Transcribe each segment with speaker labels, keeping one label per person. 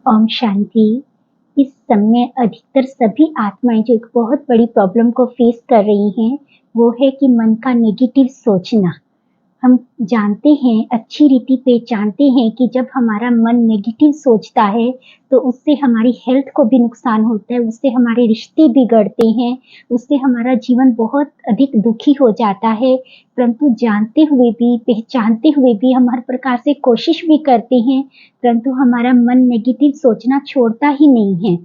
Speaker 1: ओम शांति। इस समय अधिकतर सभी आत्माएं जो एक बहुत बड़ी प्रॉब्लम को फेस कर रही हैं, वो है कि मन का नेगेटिव सोचना। हम जानते हैं, अच्छी रीति पहचानते हैं कि जब हमारा मन नेगेटिव सोचता है तो उससे हमारी हेल्थ को भी नुकसान होता है, उससे हमारे रिश्ते बिगड़ते हैं, उससे हमारा जीवन बहुत अधिक दुखी हो जाता है। परंतु जानते हुए भी, पहचानते हुए भी हम हर प्रकार से कोशिश भी करते हैं, परंतु हमारा मन नेगेटिव सोचना छोड़ता ही नहीं है।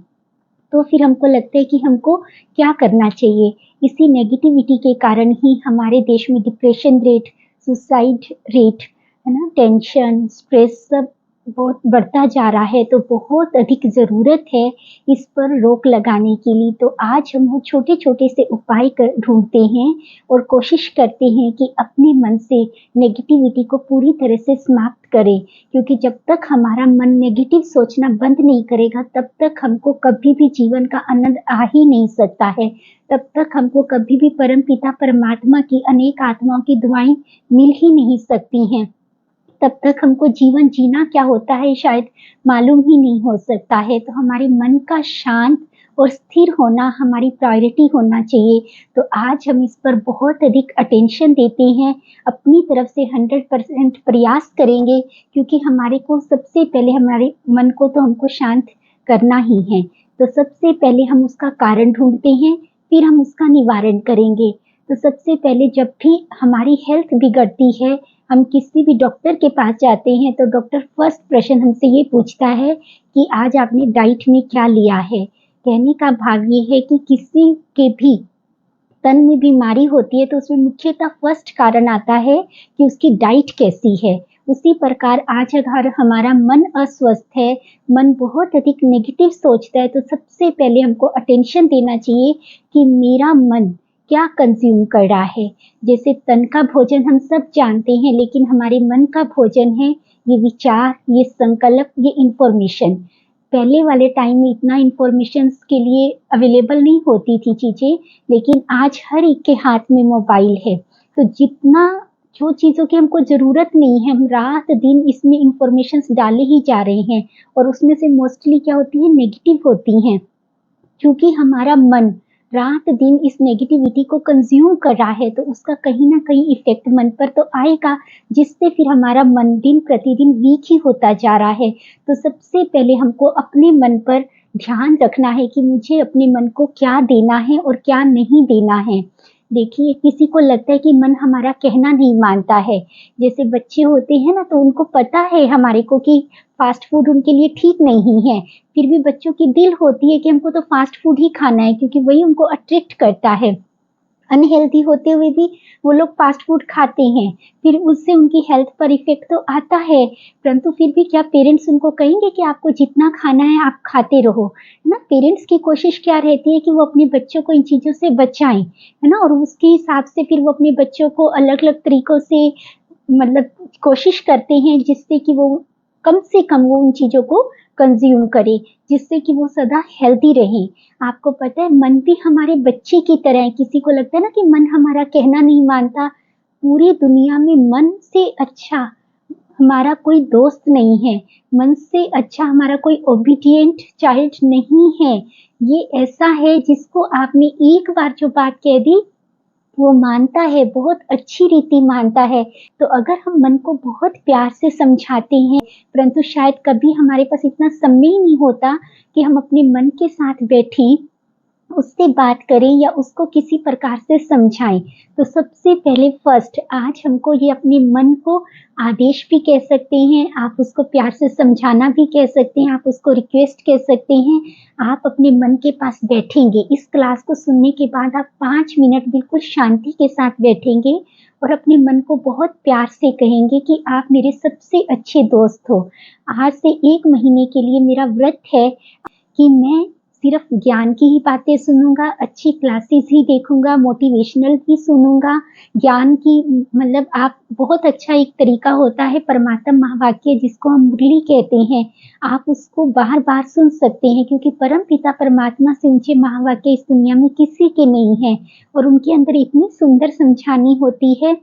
Speaker 1: तो फिर हमको लगता है कि हमको क्या करना चाहिए। इसी नेगेटिविटी के कारण ही हमारे देश में डिप्रेशन रेट, सुसाइड रेट, है ना, टेंशन, स्ट्रेस सब बहुत बढ़ता जा रहा है। तो बहुत अधिक ज़रूरत है इस पर रोक लगाने के लिए। तो आज हम वो छोटे-छोटे से उपाय ढूँढते हैं और कोशिश करते हैं कि अपने मन से नेगेटिविटी को पूरी तरह से समाप्त करें, क्योंकि जब तक हमारा मन नेगेटिव सोचना बंद नहीं करेगा, तब तक हमको कभी भी जीवन का आनंद आ ही नहीं सकता है। तब तक हमको कभी भी परमपिता परमात्मा की अनेक आत्माओं की दुआएं मिल ही नहीं सकती हैं। तब तक हमको जीवन जीना क्या होता है शायद मालूम ही नहीं हो सकता है। तो हमारे मन का शांत और स्थिर होना हमारी प्रायोरिटी होना चाहिए। तो आज हम इस पर बहुत अधिक अटेंशन देते हैं, अपनी तरफ से 100% प्रयास करेंगे, क्योंकि हमारे को सबसे पहले हमारे मन को तो हमको शांत करना ही है। तो सबसे पहले हम उसका कारण ढूंढते हैं, फिर हम उसका निवारण करेंगे। तो सबसे पहले जब भी हमारी हेल्थ बिगड़ती है, हम किसी भी डॉक्टर के पास जाते हैं तो डॉक्टर फर्स्ट प्रश्न हमसे ये पूछता है कि आज आपने डाइट में क्या लिया है। कहने का भाव ये है कि किसी के भी तन में बीमारी होती है तो उसमें मुख्यतः फर्स्ट कारण आता है कि उसकी डाइट कैसी है। उसी प्रकार आज अगर हमारा मन अस्वस्थ है, मन बहुत अधिक नेगेटिव सोचता है, तो सबसे पहले हमको अटेंशन देना चाहिए कि मेरा मन क्या कंज्यूम कर रहा है। जैसे तन का भोजन हम सब जानते हैं, लेकिन हमारे मन का भोजन है ये विचार, ये संकल्प, ये इंफॉर्मेशन। पहले वाले टाइम में इतना इंफॉर्मेशन के लिए अवेलेबल नहीं होती थी चीज़ें, लेकिन आज हर एक के हाथ में मोबाइल है। तो जितना जो चीज़ों की हमको ज़रूरत नहीं है, हम रात दिन इसमें इंफॉर्मेशंस डाले ही जा रहे हैं, और उसमें से मोस्टली क्या होती है, नेगेटिव होती हैं। क्योंकि हमारा मन रात दिन इस नेगेटिविटी को कंज्यूम कर रहा है, तो उसका कहीं ना कहीं इफेक्ट मन पर तो आएगा, जिससे फिर हमारा मन दिन प्रतिदिन वीक ही होता जा रहा है। तो सबसे पहले हमको अपने मन पर ध्यान रखना है कि मुझे अपने मन को क्या देना है और क्या नहीं देना है। देखिए, किसी को लगता है कि मन हमारा कहना नहीं मानता है। जैसे बच्चे होते हैं ना, तो उनको पता है हमारे को कि फास्ट फूड उनके लिए ठीक नहीं है, फिर भी बच्चों की दिल होती है कि हमको तो फास्ट फूड ही खाना है, क्योंकि वही उनको अट्रैक्ट करता है। अनहेल्दी होते हुए भी वो लोग फास्ट फूड खाते हैं, फिर उससे उनकी हेल्थ पर इफेक्ट तो आता है, परंतु फिर भी क्या पेरेंट्स उनको कहेंगे कि आपको जितना खाना है आप खाते रहो, है ना। पेरेंट्स की कोशिश क्या रहती है कि वो अपने बच्चों को इन चीज़ों से बचाएं, है ना, और उसके हिसाब से फिर वो अपने बच्चों को अलग अलग तरीकों से मतलब कोशिश करते हैं, जिससे कि वो कम से कम वो उन चीज़ों को कंज्यूम करे, जिससे कि वो सदा हेल्दी रहें। आपको पता है, मन भी हमारे बच्चे की तरह है। किसी को लगता है ना कि मन हमारा कहना नहीं मानता, पूरी दुनिया में मन से अच्छा हमारा कोई दोस्त नहीं है, मन से अच्छा हमारा कोई ओबीडिएंट चाइल्ड नहीं है। ये ऐसा है जिसको आपने एक बार जो बात कह दी वो मानता है, बहुत अच्छी रीति मानता है। तो अगर हम मन को बहुत प्यार से समझाते हैं, परंतु शायद कभी हमारे पास इतना समय ही नहीं होता कि हम अपने मन के साथ बैठें, उससे बात करें या उसको किसी प्रकार से समझाएं। तो सबसे पहले फर्स्ट आज हमको ये अपने मन को आदेश भी कह सकते हैं, आप उसको प्यार से समझाना भी कह सकते हैं, आप उसको रिक्वेस्ट कह सकते हैं। आप अपने मन के पास बैठेंगे, इस क्लास को सुनने के बाद आप 5 मिनट बिल्कुल शांति के साथ बैठेंगे और अपने मन को बहुत प्यार से कहेंगे कि आप मेरे सबसे अच्छे दोस्त हो। आज से 1 महीने के लिए मेरा व्रत है कि मैं सिर्फ ज्ञान की ही बातें सुनूंगा, अच्छी क्लासेस ही देखूंगा, मोटिवेशनल भी सुनूंगा। ज्ञान की मतलब आप बहुत अच्छा एक तरीका होता है परमात्म महावाक्य, जिसको हम मुरली कहते हैं। आप उसको बार बार सुन सकते हैं, क्योंकि परम पिता परमात्मा से ऊंचे महावाक्य इस दुनिया में किसी के नहीं है, और उनके अंदर इतनी सुंदर समझानी होती है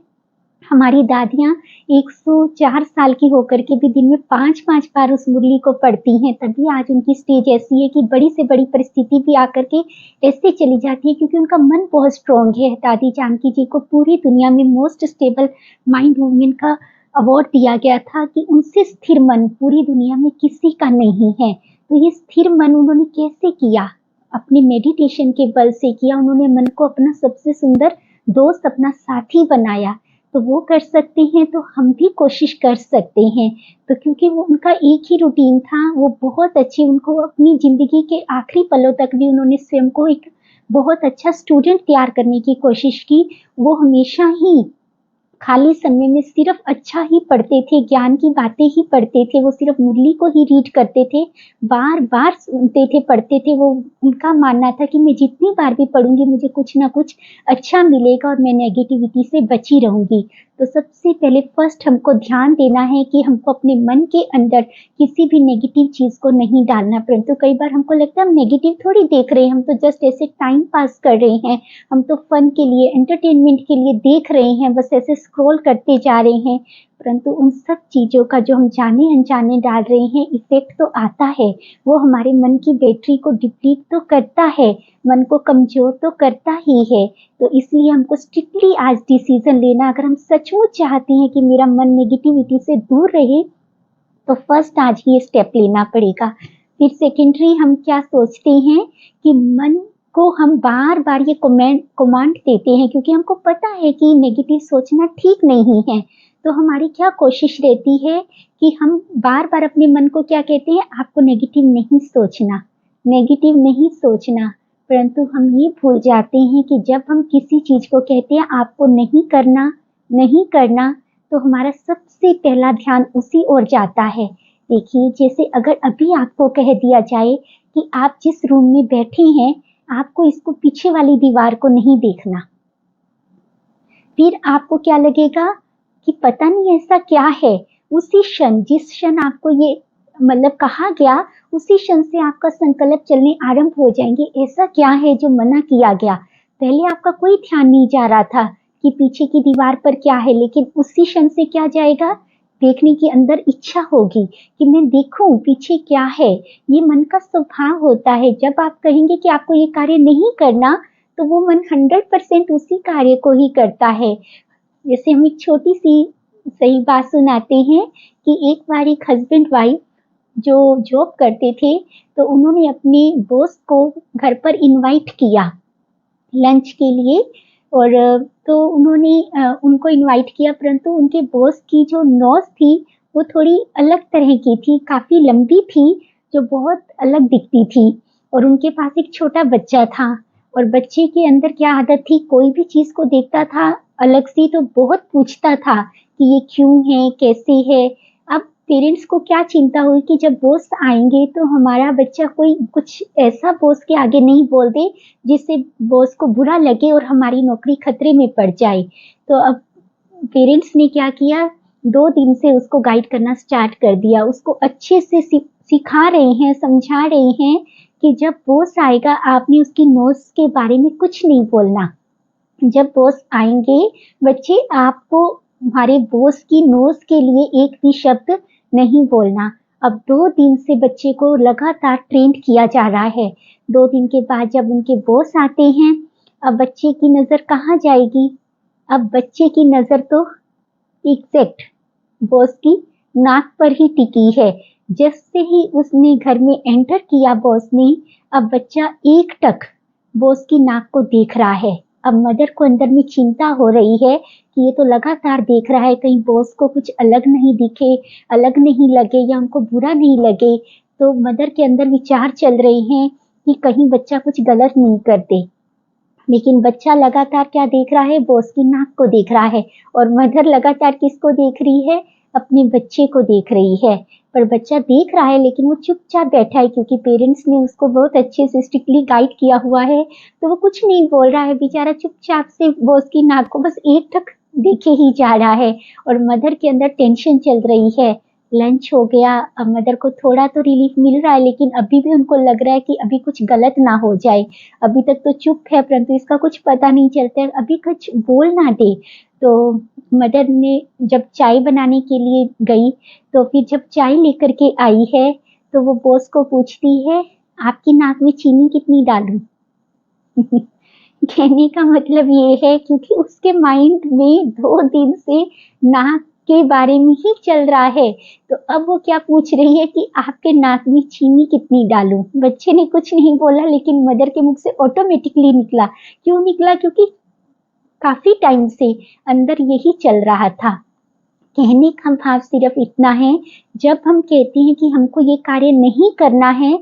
Speaker 1: हमारी दादियाँ 104 साल की होकर के भी दिन में 5-5 बार उस मुरली को पढ़ती हैं, तभी आज उनकी स्टेज ऐसी है कि बड़ी से बड़ी परिस्थिति भी आकर के ऐसे चली जाती है, क्योंकि उनका मन बहुत स्ट्रॉन्ग है। दादी जानकी जी को पूरी दुनिया में मोस्ट स्टेबल माइंड वूमेन का अवार्ड दिया गया था कि उनसे स्थिर मन पूरी दुनिया में किसी का नहीं है। तो ये स्थिर मन उन्होंने कैसे किया? अपने मेडिटेशन के बल से किया। उन्होंने मन को अपना सबसे सुंदर दोस्त, अपना साथी बनाया। तो वो कर सकते हैं तो हम भी कोशिश कर सकते हैं। तो क्योंकि वो उनका एक ही रूटीन था, वो बहुत अच्छी, उनको अपनी ज़िंदगी के आखिरी पलों तक भी उन्होंने स्वयं को एक बहुत अच्छा स्टूडेंट तैयार करने की कोशिश की। वो हमेशा ही खाली समय में सिर्फ अच्छा ही पढ़ते थे, ज्ञान की बातें ही पढ़ते थे, वो सिर्फ मुरली को ही रीड करते थे, बार-बार सुनते थे, पढ़ते थे। वो उनका मानना था कि मैं जितनी बार भी पढ़ूँगी मुझे कुछ ना कुछ अच्छा मिलेगा और मैं नेगेटिविटी से बची रहूँगी। तो सबसे पहले फर्स्ट हमको ध्यान देना है कि हमको अपने मन के अंदर किसी भी नेगेटिव चीज़ को नहीं डालना। परंतु कई बार हमको लगता है हम नेगेटिव थोड़ी देख रहे हैं, हम तो जस्ट ऐसे टाइम पास कर रहे हैं, हम तो फन के लिए, एंटरटेनमेंट के लिए देख रहे हैं, बस ऐसे स्क्रॉल करते जा रहे हैं। परंतु उन सब चीज़ों का जो हम जाने अनजाने डाल रहे हैं इफ़ेक्ट तो आता है। वो हमारे मन की बैटरी को डिप्लीट तो करता है, मन को कमज़ोर तो करता ही है। तो इसलिए हमको स्ट्रिक्टली आज डिसीज़न लेना, अगर हम सचमुच चाहते हैं कि मेरा मन नेगेटिविटी से दूर रहे, तो फर्स्ट आज ये स्टेप लेना पड़ेगा। फिर सेकेंडरी हम क्या सोचते हैं कि मन को हम बार-बार ये कमांड देते हैं, क्योंकि हमको पता है कि नेगेटिव सोचना ठीक नहीं है। तो हमारी क्या कोशिश रहती है कि हम बार-बार अपने मन को क्या कहते हैं, आपको नेगेटिव नहीं सोचना, नेगेटिव नहीं सोचना। परंतु हम ये भूल जाते हैं कि जब हम किसी चीज़ को कहते हैं आपको नहीं करना, नहीं करना, तो हमारा सबसे पहला ध्यान उसी ओर जाता है। देखिए, जैसे अगर अभी आपको कह दिया जाए कि आप जिस रूम में बैठे हैं, आपको इसको पीछे वाली दीवार को नहीं देखना। फिर आपको क्या लगेगा कि पता नहीं ऐसा क्या है। उसी क्षण, जिस क्षण आपको ये मतलब कहा गया, उसी क्षण से आपका संकल्प चलने आरंभ हो जाएंगे। ऐसा क्या है जो मना किया गया? पहले आपका कोई ध्यान नहीं जा रहा था कि पीछे की दीवार पर क्या है, लेकिन उसी क्षण से क्या जाएगा? देखने की अंदर इच्छा होगी कि मैं देखूं पीछे क्या है। ये मन का स्वभाव होता है। जब आप कहेंगे कि आपको ये कार्य नहीं करना, तो वो मन 100% उसी कार्य को ही करता है। जैसे हम एक छोटी सी सही बात सुनाते हैं कि एक बार एक हस्बैंड वाइफ जो जॉब करते थे, तो उन्होंने अपने बॉस को घर पर इनवाइट किया लंच के लिए। और तो उन्होंने उनको इनवाइट किया, परंतु उनके बॉस की जो नोज़ थी वो थोड़ी अलग तरह की थी, काफ़ी लंबी थी, जो बहुत अलग दिखती थी। और उनके पास एक छोटा बच्चा था, और बच्चे के अंदर क्या आदत थी, कोई भी चीज़ को देखता था अलग सी तो बहुत पूछता था कि ये क्यों है, कैसे है। अब पेरेंट्स को क्या चिंता हुई कि जब बॉस आएँगे तो हमारा बच्चा कोई कुछ ऐसा बॉस के आगे नहीं बोल दे जिससे बॉस को बुरा लगे और हमारी नौकरी खतरे में पड़ जाए। तो अब पेरेंट्स ने क्या किया, 2 दिन से उसको गाइड करना स्टार्ट कर दिया। उसको अच्छे से सिखा रहे हैं, समझा रहे हैं कि जब बॉस आएगा आपने उसकी नोज़ के बारे में कुछ नहीं बोलना। जब बॉस आएँगे बच्चे, आपको तुम्हारे बॉस की नोज़ के लिए एक भी शब्द नहीं बोलना। अब 2 दिन से बच्चे को लगातार ट्रेंड किया जा रहा है। 2 दिन के बाद जब उनके बॉस आते हैं, अब बच्चे की नज़र कहाँ जाएगी? अब बच्चे की नज़र तो एग्ज़ैक्ट बॉस की नाक पर ही टिकी है। जैसे ही उसने घर में एंटर किया बॉस ने, अब बच्चा एकटक बॉस की नाक को देख रहा है। अब मदर को अंदर में चिंता हो रही है कि ये तो लगातार देख रहा है, कहीं बॉस को कुछ अलग नहीं दिखे, अलग नहीं लगे या उनको बुरा नहीं लगे। तो मदर के अंदर विचार चल रहे हैं कि कहीं बच्चा कुछ गलत नहीं कर दे। लेकिन बच्चा लगातार क्या देख रहा है? बॉस की नाक को देख रहा है। और मदर लगातार किसको देख रही है? अपने बच्चे को देख रही है। पर बच्चा देख रहा है लेकिन वो चुपचाप बैठा है, क्योंकि पेरेंट्स ने उसको बहुत अच्छे से स्ट्रिक्टली गाइड किया हुआ है। तो वो कुछ नहीं बोल रहा है, बेचारा चुपचाप से बॉस की नाक को बस एकटक देखे ही जा रहा है। और मदर के अंदर टेंशन चल रही है। लंच हो गया, अब मदर को थोड़ा तो रिलीफ मिल रहा है, लेकिन अभी भी उनको लग रहा है कि अभी कुछ गलत ना हो जाए। अभी तक तो चुप है, परंतु इसका कुछ पता नहीं चलता है, अभी कुछ बोल ना दे। तो मदर ने जब चाय बनाने के लिए गई, तो फिर जब चाय लेकर के आई है, तो वो बॉस को पूछती है, आपकी नाक में चीनी कितनी डालूं? कहने का मतलब ये है, क्योंकि उसके माइंड में 2 दिन से नाक के बारे में ही चल रहा है, तो अब वो क्या पूछ रही है कि आपके नाक में चीनी कितनी डालूं? बच्चे ने कुछ नहीं बोला, लेकिन मदर के मुख से ऑटोमेटिकली निकला। क्यों निकला? क्योंकि काफी टाइम से अंदर यही चल रहा था। कहने का भाव सिर्फ इतना है, जब हम कहते हैं कि हमको ये कार्य नहीं करना है,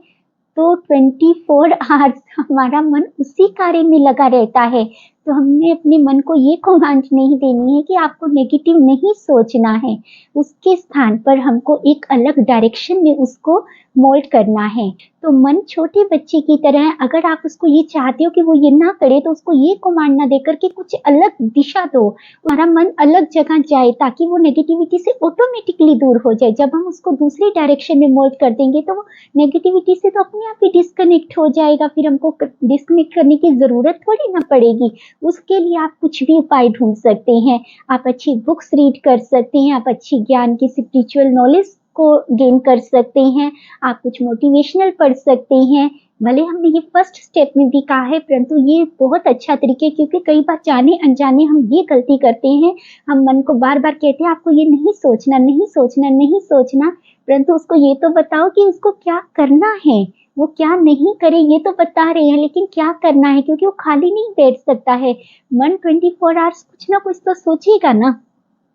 Speaker 1: तो 24 आवर्स हमारा मन उसी कार्य में लगा रहता है। तो हमने अपने मन को ये कमांड नहीं देनी है कि आपको नेगेटिव नहीं सोचना है, उसके स्थान पर हमको एक अलग डायरेक्शन में उसको मोल्ड करना है। तो मन छोटे बच्चे की तरह है, अगर आप उसको ये चाहते हो कि वो ये ना करे, तो उसको ये कमांड ना देकर के कुछ अलग दिशा दो, हमारा मन अलग जगह जाए, ताकि वो नेगेटिविटी से ऑटोमेटिकली दूर हो जाए। जब हम उसको दूसरी डायरेक्शन में मोल्ड कर देंगे, तो वो नेगेटिविटी से तो अपने आप ही डिस्कनेक्ट हो जाएगा, फिर हमको डिस्कनेक्ट करने की जरूरत थोड़ी ना पड़ेगी। उसके लिए आप कुछ भी उपाय ढूंढ सकते हैं। आप अच्छी बुक्स रीड कर सकते हैं, आप अच्छी ज्ञान की स्पिरिचुअल नॉलेज को गेन कर सकते हैं, आप कुछ मोटिवेशनल पढ़ सकते हैं। भले हमने ये फर्स्ट स्टेप में भी कहा है, परंतु ये बहुत अच्छा तरीका है, क्योंकि कई बार जाने अनजाने हम ये गलती करते हैं, हम मन को बार बार कहते हैं आपको ये नहीं सोचना, नहीं सोचना, नहीं सोचना, परंतु उसको ये तो बताओ कि उसको क्या करना है, वो क्या नहीं करे ये तो बता रहे हैं, लेकिन क्या करना है, क्योंकि वो खाली नहीं बैठ सकता है। मन 24 आवर्स कुछ ना कुछ तो सोचेगा ना।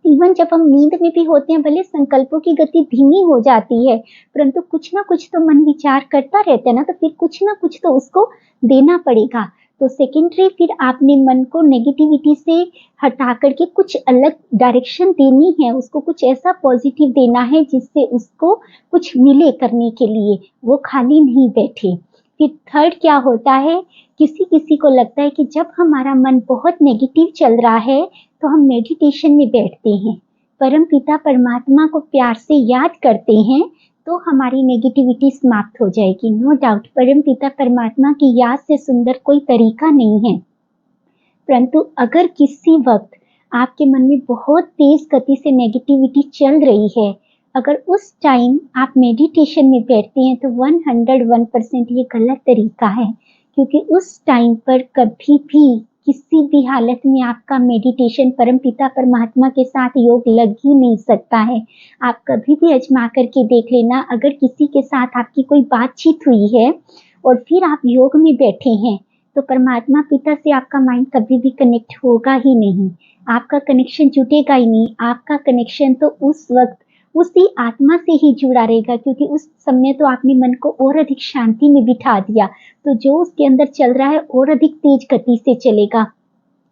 Speaker 1: इवन जब हम नींद में भी होते हैं, भले संकल्पों की गति धीमी हो जाती है, परंतु कुछ ना कुछ तो मन विचार करता रहता है ना, तो फिर कुछ ना कुछ तो उसको देना पड़ेगा। तो सेकेंडरी, फिर आपने मन को नेगेटिविटी से हटा करके कुछ अलग डायरेक्शन देनी है, उसको कुछ ऐसा पॉजिटिव देना है जिससे उसको कुछ मिले करने के लिए, वो खाली नहीं बैठे। फिर थर्ड क्या होता है, किसी किसी को लगता है कि जब हमारा मन बहुत नेगेटिव चल रहा है, तो हम मेडिटेशन में बैठते हैं, परम पिता परमात्मा को प्यार से याद करते हैं, तो हमारी नेगेटिविटी समाप्त हो जाएगी। नो डाउट, परम पिता परमात्मा की याद से सुंदर कोई तरीका नहीं है। परंतु अगर किसी वक्त आपके मन में बहुत तेज गति से नेगेटिविटी चल रही है, अगर उस टाइम आप मेडिटेशन में बैठते हैं, तो 101% ये गलत तरीका है, क्योंकि उस टाइम पर कभी भी किसी भी हालत में आपका मेडिटेशन परमपिता परमात्मा के साथ योग लग ही नहीं सकता है। आप कभी भी आजमा करके देख लेना, अगर किसी के साथ आपकी कोई बातचीत हुई है और फिर आप योग में बैठे हैं, तो परमात्मा पिता से आपका माइंड कभी भी कनेक्ट होगा ही नहीं, आपका कनेक्शन जुटेगा ही नहीं। आपका कनेक्शन तो उस वक्त उसी आत्मा से ही जुड़ा रहेगा, क्योंकि उस समय तो आपने मन को और अधिक शांति में बिठा दिया, तो जो उसके अंदर चल रहा है और अधिक तेज गति से चलेगा।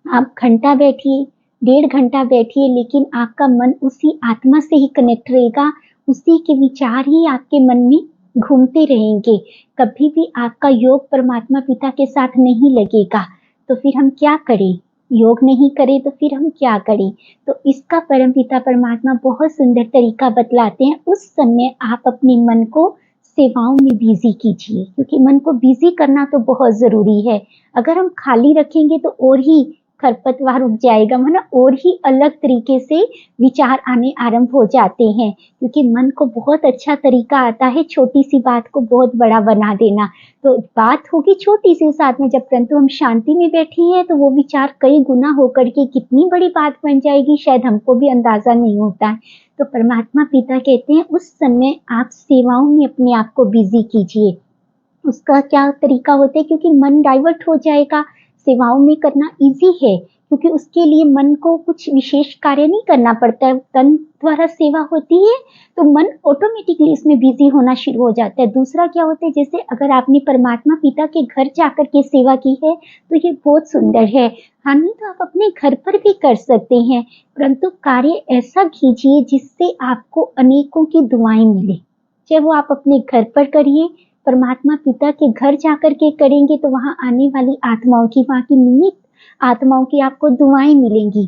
Speaker 1: आप घंटा बैठिए, 1.5 घंटा बैठिए, लेकिन आपका मन उसी आत्मा से ही कनेक्ट रहेगा, उसी के विचार ही आपके मन में घूमते रहेंगे। कभी भी आपका योग परमात्मा पिता के साथ नहीं लगेगा। तो फिर हम क्या करें? योग नहीं करें तो फिर हम क्या करें? तो इसका परम पिता परमात्मा बहुत सुंदर तरीका बतलाते हैं। उस समय आप अपने मन को सेवाओं में बिजी कीजिए, क्योंकि मन को बिजी करना तो बहुत जरूरी है। अगर हम खाली रखेंगे तो और ही खरपतवार उग जाएगा, मतलब और ही अलग तरीके से विचार आने आरंभ हो जाते हैं, क्योंकि मन को बहुत अच्छा तरीका आता है छोटी सी बात को बहुत बड़ा बना देना। तो बात होगी छोटी सी साथ में, जब परंतु हम शांति में बैठे हैं, तो वो विचार कई गुना होकर के कितनी बड़ी बात बन जाएगी, शायद हमको भी अंदाजा नहीं होता है। तो परमात्मा पिता कहते हैं उस समय आप सेवाओं में अपने आप को बिजी कीजिए। उसका क्या तरीका होता है, क्योंकि मन डाइवर्ट हो जाएगा। सेवाओं में करना इजी है, क्योंकि उसके लिए मन को कुछ विशेष कार्य नहीं करना पड़ता है, तन द्वारा सेवा होती है, तो मन ऑटोमेटिकली इसमें बिजी होना शुरू हो जाता है। दूसरा क्या होता है, जैसे अगर आपने परमात्मा पिता के घर जाकर के सेवा की है, तो ये बहुत सुंदर है। हाँ, नहीं तो आप अपने घर पर भी कर सकते हैं, परंतु कार्य ऐसा कीजिए जिससे आपको अनेकों की दुआएं मिले। चाहे वो आप अपने घर पर करिए, परमात्मा पिता के घर जाकर के करेंगे, तो वहां आने वाली आत्माओं की, वहां की निमित्त आत्माओं की आपको दुआएं मिलेंगी।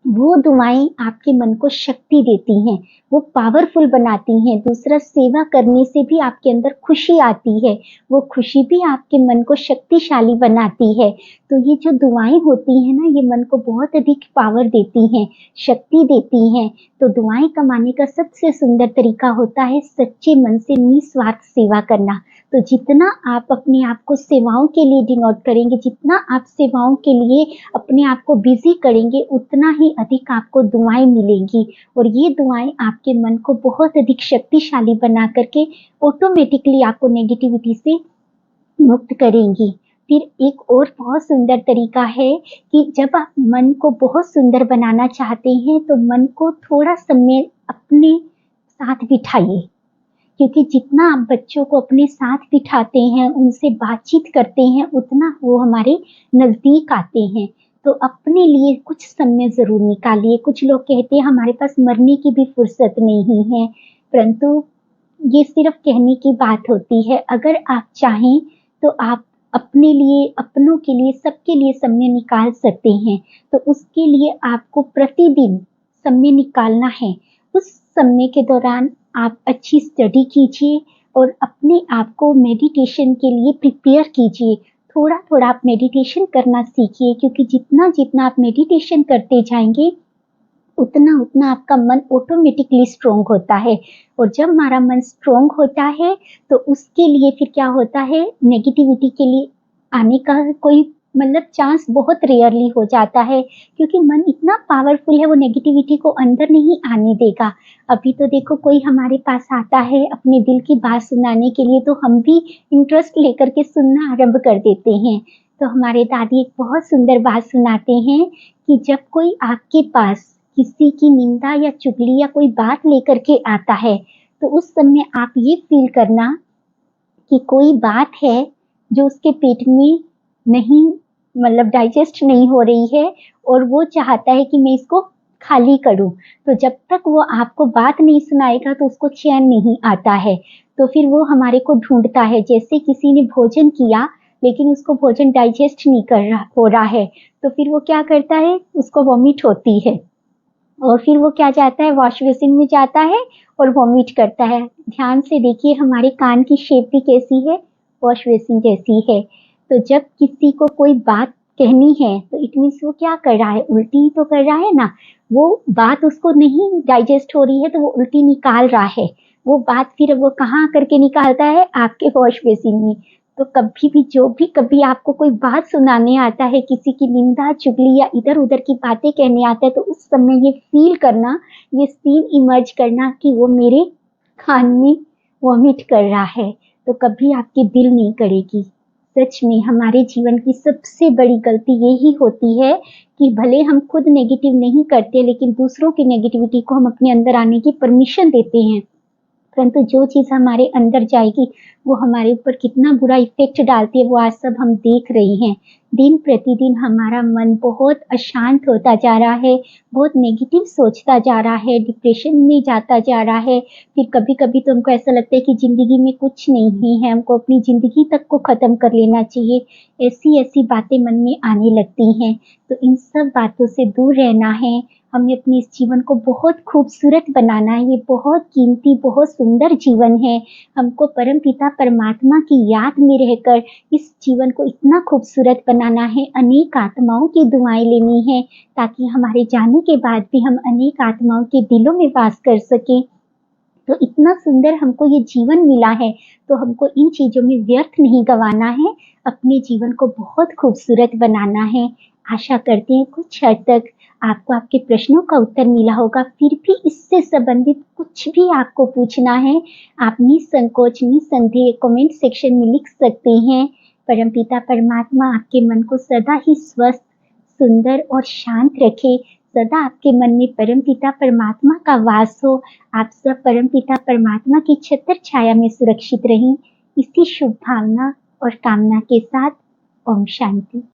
Speaker 1: वो दुआएँ आपके मन को शक्ति देती हैं, वो पावरफुल बनाती हैं। दूसरा, सेवा करने से भी आपके अंदर खुशी आती है, वो खुशी भी आपके मन को शक्तिशाली बनाती है। तो ये जो दुआएँ होती हैं ना, ये मन को बहुत अधिक पावर देती हैं, शक्ति देती हैं। तो दुआएँ कमाने का सबसे सुंदर तरीका होता है सच्चे मन से निस्वार्थ सेवा करना। तो जितना आप अपने आप को सेवाओं के लिए डिवोट करेंगे, जितना आप सेवाओं के लिए अपने आप को बिज़ी करेंगे, उतना ही अधिक आपको दुआएँ मिलेंगी और ये दुआएँ आपके मन को बहुत अधिक शक्तिशाली बना कर के ऑटोमेटिकली आपको नेगेटिविटी से मुक्त करेंगी। फिर एक और बहुत सुंदर तरीका है कि जब आप मन को बहुत सुंदर बनाना चाहते हैं, तो मन को थोड़ा समय अपने साथ बिठाइए। क्योंकि जितना आप बच्चों को अपने साथ बिठाते हैं, उनसे बातचीत करते हैं, उतना वो हमारे नज़दीक आते हैं। तो अपने लिए कुछ समय ज़रूर निकालिए। कुछ लोग कहते हैं हमारे पास मरने की भी फुर्सत नहीं है, परंतु ये सिर्फ कहने की बात होती है। अगर आप चाहें तो आप अपने लिए, अपनों के लिए, सबके लिए समय निकाल सकते हैं। तो उसके लिए आपको प्रतिदिन समय निकालना है। उस समय के दौरान आप अच्छी स्टडी कीजिए और अपने आप को मेडिटेशन के लिए प्रिपेयर कीजिए। थोड़ा-थोड़ा आप मेडिटेशन करना सीखिए, क्योंकि जितना-जितना आप मेडिटेशन करते जाएँगे, उतना-उतना आपका मन ऑटोमेटिकली स्ट्रॉन्ग होता है और जब हमारा मन स्ट्रॉन्ग होता है, तो उसके लिए फिर क्या होता है, नेगेटिविटी के लिए आने का कोई मतलब चांस बहुत रेयरली हो जाता है, क्योंकि मन इतना पावरफुल है, वो नेगेटिविटी को अंदर नहीं आने देगा। अभी तो देखो, कोई हमारे पास आता है अपने दिल की बात सुनाने के लिए, तो हम भी इंटरेस्ट लेकर के सुनना आरंभ कर देते हैं। तो हमारे दादी एक बहुत सुंदर बात सुनाते हैं कि जब कोई आपके पास किसी की निंदा या चुगली या कोई बात लेकर के आता है, तो उस समय आप ये फ़ील करना कि कोई बात है जो उसके पेट में नहीं, मतलब डाइजेस्ट नहीं हो रही है और वो चाहता है कि मैं इसको खाली करूँ। तो जब तक वो आपको बात नहीं सुनाएगा, तो उसको चैन नहीं आता है। तो फिर वो हमारे को ढूँढता है। जैसे किसी ने भोजन किया, लेकिन उसको भोजन डाइजेस्ट नहीं हो रहा है, तो फिर वो क्या करता है, उसको वॉमिट होती है। और फिर वो क्या जाता है, वॉश बेसिन में जाता है और वॉमिट करता है। ध्यान से देखिए, हमारे कान की शेप भी कैसी है, वॉश बेसिन जैसी है। तो जब किसी को कोई बात कहनी है, तो इट मीन्स वो क्या कर रहा है, उल्टी ही तो कर रहा है ना। वो बात उसको नहीं डाइजेस्ट हो रही है, तो वो उल्टी निकाल रहा है। वो बात फिर वो कहाँ करके निकालता है, आपके वॉश बेसिन में। तो कभी भी, जो भी कभी आपको कोई बात सुनाने आता है, किसी की निंदा चुगली या इधर उधर की बातें कहने आता है, तो उस समय ये फील करना, ये सीन इमर्ज करना कि वो मेरे खान में वॉमिट कर रहा है। तो कभी आपकी दिल नहीं करेगी। सच में हमारे जीवन की सबसे बड़ी गलती यही होती है कि भले हम खुद नेगेटिव नहीं करते, लेकिन दूसरों की नेगेटिविटी को हम अपने अंदर आने की परमिशन देते हैं। परंतु जो चीज़ हमारे अंदर जाएगी, वो हमारे ऊपर कितना बुरा इफ़ेक्ट डालती है, वो आज सब हम देख रहे हैं। दिन प्रतिदिन हमारा मन बहुत अशांत होता जा रहा है, बहुत नेगेटिव सोचता जा रहा है, डिप्रेशन में जाता जा रहा है। फिर कभी-कभी तो हमको ऐसा लगता है कि ज़िंदगी में कुछ नहीं है, हमको अपनी ज़िंदगी तक को ख़त्म कर लेना चाहिए। ऐसी-ऐसी बातें मन में आने लगती हैं। तो इन सब बातों से दूर रहना है, हमें अपने इस जीवन को बहुत खूबसूरत बनाना है। ये बहुत कीमती, बहुत सुंदर जीवन है। हमको परमपिता परमात्मा की याद में रहकर इस जीवन को इतना खूबसूरत बनाना है। अनेक आत्माओं की दुआएँ लेनी है, ताकि हमारे जाने के बाद भी हम अनेक आत्माओं के दिलों में वास कर सकें। तो इतना सुंदर हमको ये जीवन मिला है, तो हमको इन चीज़ों में व्यर्थ नहीं गँवाना है, अपने जीवन को बहुत खूबसूरत बनाना है। आशा करती हूँ कुछ हद तक आपको आपके प्रश्नों का उत्तर मिला होगा। फिर भी इससे संबंधित कुछ भी आपको पूछना है, आप निसंकोच, निसंदेह कमेंट सेक्शन में लिख सकते हैं। परमपिता परमात्मा आपके मन को सदा ही स्वस्थ, सुंदर और शांत रखे। सदा आपके मन में परमपिता परमात्मा का वास हो। आप सब परमपिता परमात्मा की छत्र छाया में सुरक्षित रहें। इसी शुभ भावना और कामना के साथ, ओम शांति।